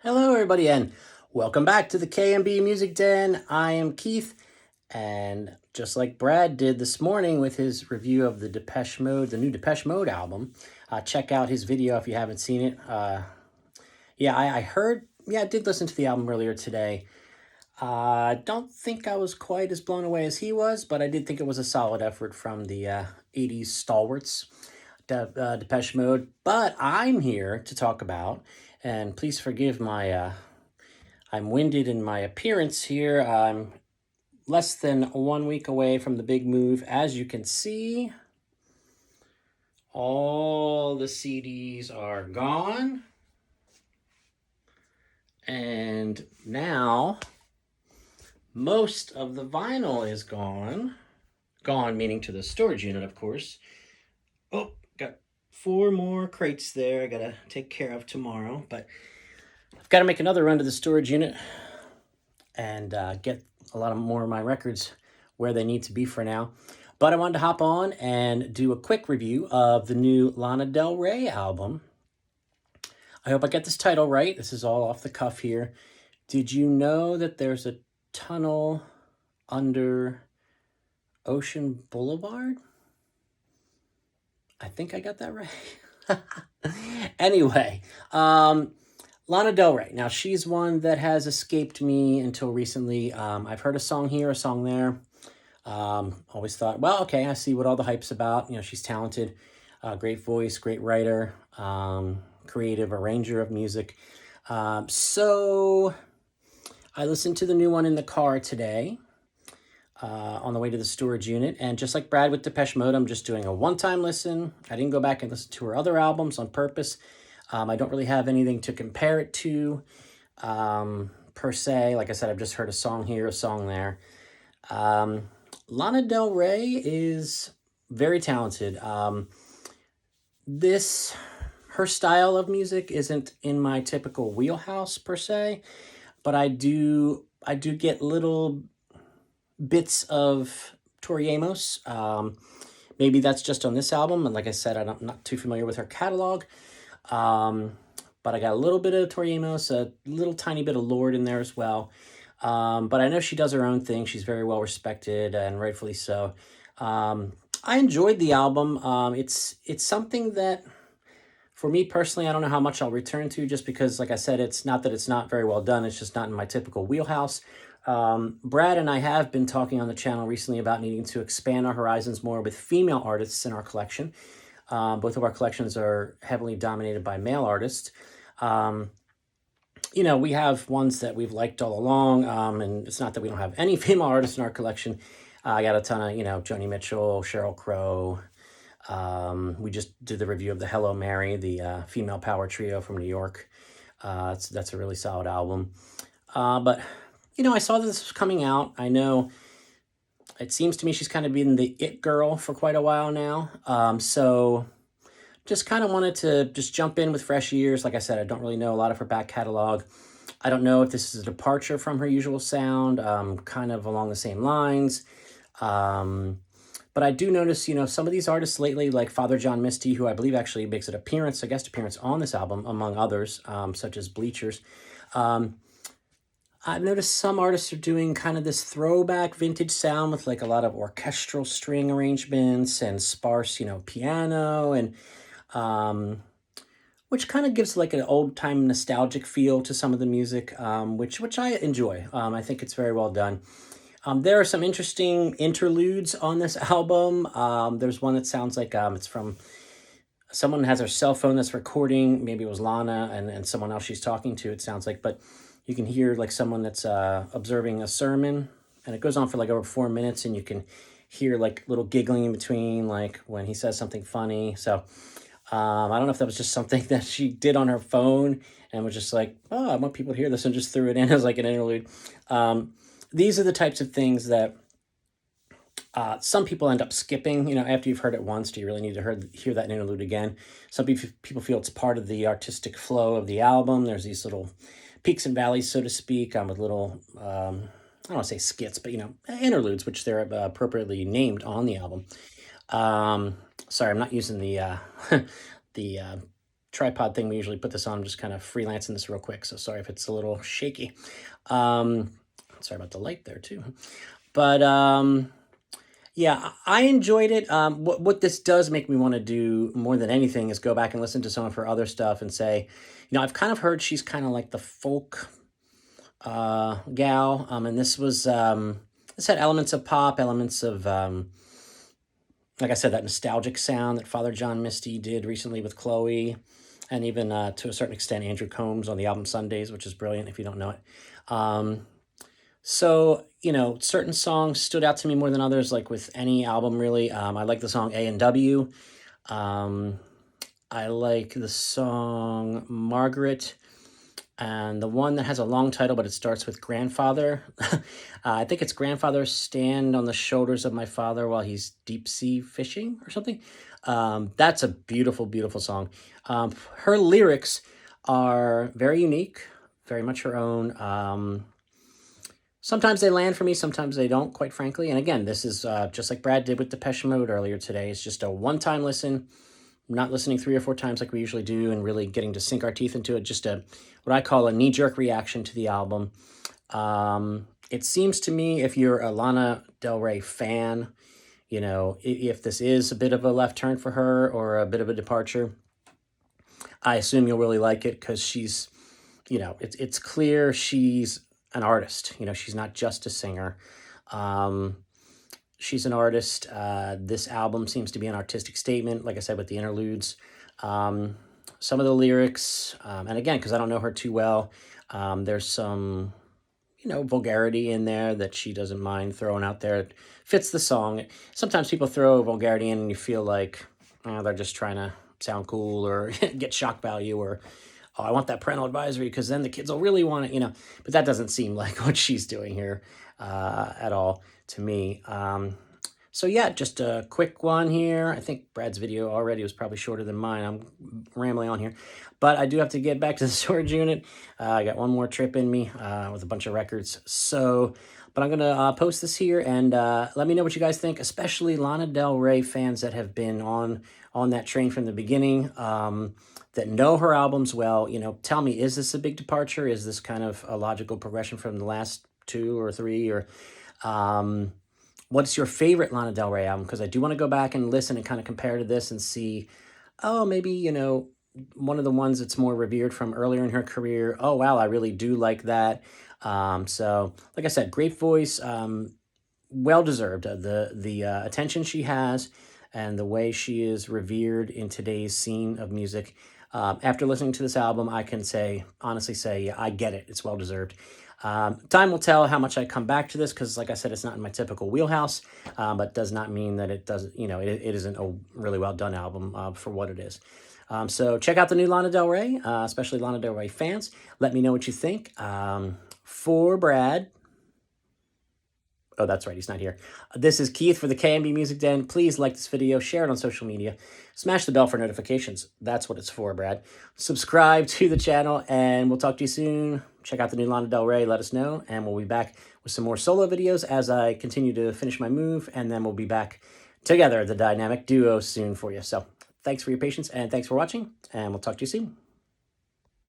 Hello, everybody, and welcome back to the KMB Music Den. I am Keith, and just like Brad did this morning with his review of the new Depeche Mode album, check out his video if you haven't seen it. I did listen to the album earlier today. I don't think I was quite as blown away as he was, but I did think it was a solid effort from the 80s stalwarts, Depeche Mode. But I'm here to talk about, and please forgive my I'm winded in my appearance here. I'm less than 1 week away from the big move. As you can see, all the CDs are gone. And now most of the vinyl is gone. Gone meaning to the storage unit, of course. Oh, got 4 more crates there I gotta take care of tomorrow. But I've got to make another run to the storage unit and get a lot more of my records where they need to be for now. But I wanted to hop on and do a quick review of the new Lana Del Rey album. I hope I get this title right. This is all off the cuff here. Did you know that there's a tunnel under Ocean Boulevard? I think I got that right. Anyway, Lana Del Rey. Now, she's one that has escaped me until recently. I've heard a song here, a song there. Always thought, well, okay, I see what all the hype's about. You know, she's talented, great voice, great writer, creative arranger of music. So I listened to the new one in the car today on the way to the storage unit. And just like Brad with Depeche Mode, I'm just doing a one-time listen. I didn't go back and listen to her other albums on purpose. I don't really have anything to compare it to per se. Like I said, I've just heard a song here, a song there. Lana Del Rey is very talented. Her style of music isn't in my typical wheelhouse per se, but I do get little bits of Tori Amos. Maybe that's just on this album, and like I said, I'm not too familiar with her catalog. But I got a little bit of Tori Amos, a little tiny bit of Lorde in there as well. But I know she does her own thing. She's very well respected, and rightfully so. I enjoyed the album. It's something that, for me personally, I don't know how much I'll return to, just because, like I said, it's not that it's not very well done. It's just not in my typical wheelhouse. Brad and I have been talking on the channel recently about needing to expand our horizons more with female artists in our collection. Both of our collections are heavily dominated by male artists. You know, we have ones that we've liked all along, and it's not that we don't have any female artists in our collection. I got a ton of, Joni Mitchell, Sheryl Crow. We just did the review of the Hello Mary, the female power trio from New York. That's a really solid album. But, I saw this was coming out. I know it seems to me she's kind of been the it girl for quite a while now. So just kind of wanted to just jump in with fresh ears. Like I said, I don't really know a lot of her back catalog. I don't know if this is a departure from her usual sound, kind of along the same lines. But I do notice, some of these artists lately, like Father John Misty, who I believe actually makes a guest appearance on this album, among others, such as Bleachers. I've noticed some artists are doing kind of this throwback vintage sound with like a lot of orchestral string arrangements and sparse, piano, and which kind of gives like an old time nostalgic feel to some of the music, which I enjoy. I think it's very well done. There are some interesting interludes on this album. There's one that sounds like it's from someone has her cell phone that's recording. Maybe it was Lana and someone else she's talking to, it sounds like, but you can hear like someone that's observing a sermon, and it goes on for like over 4 minutes, and you can hear like little giggling in between, like when he says something funny. So I don't know if that was just something that she did on her phone and was just like, oh, I want people to hear this, and just threw it in as like an interlude. These are the types of things that some people end up skipping. After you've heard it once, do you really need to hear that interlude again? Some people feel it's part of the artistic flow of the album. There's these little peaks and valleys, so to speak, with little, I don't want to say skits, but, interludes, which they're appropriately named on the album. Sorry, I'm not using the tripod thing we usually put this on. I'm just kind of freelancing this real quick, so sorry if it's a little shaky. Sorry about the light there too. But yeah, I enjoyed it. What this does make me want to do more than anything is go back and listen to some of her other stuff and say, I've kind of heard she's kind of like the folk gal. And this was, this had elements of pop, elements of, like I said, that nostalgic sound that Father John Misty did recently with Chloe, and even to a certain extent Andrew Combs on the album Sundays, which is brilliant if you don't know it. So, certain songs stood out to me more than others, like with any album, really. I like the song A&W. I like the song Margaret, and the one that has a long title, but it starts with grandfather. I think it's grandfather stand on the shoulders of my father while he's deep sea fishing or something. That's a beautiful, beautiful song. Her lyrics are very unique, very much her own. Sometimes they land for me, sometimes they don't, quite frankly. And again, this is just like Brad did with Depeche Mode earlier today. It's just a one-time listen. I'm not listening 3 or 4 times like we usually do and really getting to sink our teeth into it. Just what I call a knee-jerk reaction to the album. It seems to me, if you're a Lana Del Rey fan, if this is a bit of a left turn for her or a bit of a departure, I assume you'll really like it because she's, it's clear she's an artist. She's not just a singer. She's an artist. This album seems to be an artistic statement, like I said, with the interludes. Some of the lyrics, and again, because I don't know her too well, there's some, vulgarity in there that she doesn't mind throwing out there. It fits the song. Sometimes people throw vulgarity in and you feel like they're just trying to sound cool or get shock value, or, oh, I want that parental advisory because then the kids will really want it, But that doesn't seem like what she's doing here at all to me. So yeah, just a quick one here. I think Brad's video already was probably shorter than mine. I'm rambling on here. But I do have to get back to the storage unit. I got one more trip in me with a bunch of records. But I'm going to post this here and let me know what you guys think, especially Lana Del Rey fans that have been on that train from the beginning, that know her albums well. Tell me, is this a big departure? Is this kind of a logical progression from the last 2 or 3? Or what's your favorite Lana Del Rey album? Because I do want to go back and listen and kind of compare to this and see, oh, maybe, one of the ones that's more revered from earlier in her career. Oh, wow, I really do like that. So, like I said, great voice, well-deserved. The attention she has and the way she is revered in today's scene of music. After listening to this album, I can honestly say, yeah, I get it. It's well-deserved. Time will tell how much I come back to this because, like I said, it's not in my typical wheelhouse, but does not mean that it doesn't, it isn't a really well-done album for what it is. So check out the new Lana Del Rey, especially Lana Del Rey fans. Let me know what you think. For Brad... Oh, that's right, he's not here. This is Keith for the KMB Music Den. Please like this video, share it on social media, smash the bell for notifications. That's what it's for, Brad. Subscribe to the channel, and we'll talk to you soon. Check out the new Lana Del Rey, let us know, and we'll be back with some more solo videos as I continue to finish my move, and then we'll be back together, the dynamic duo, soon for you. So thanks for your patience, and thanks for watching, and we'll talk to you soon.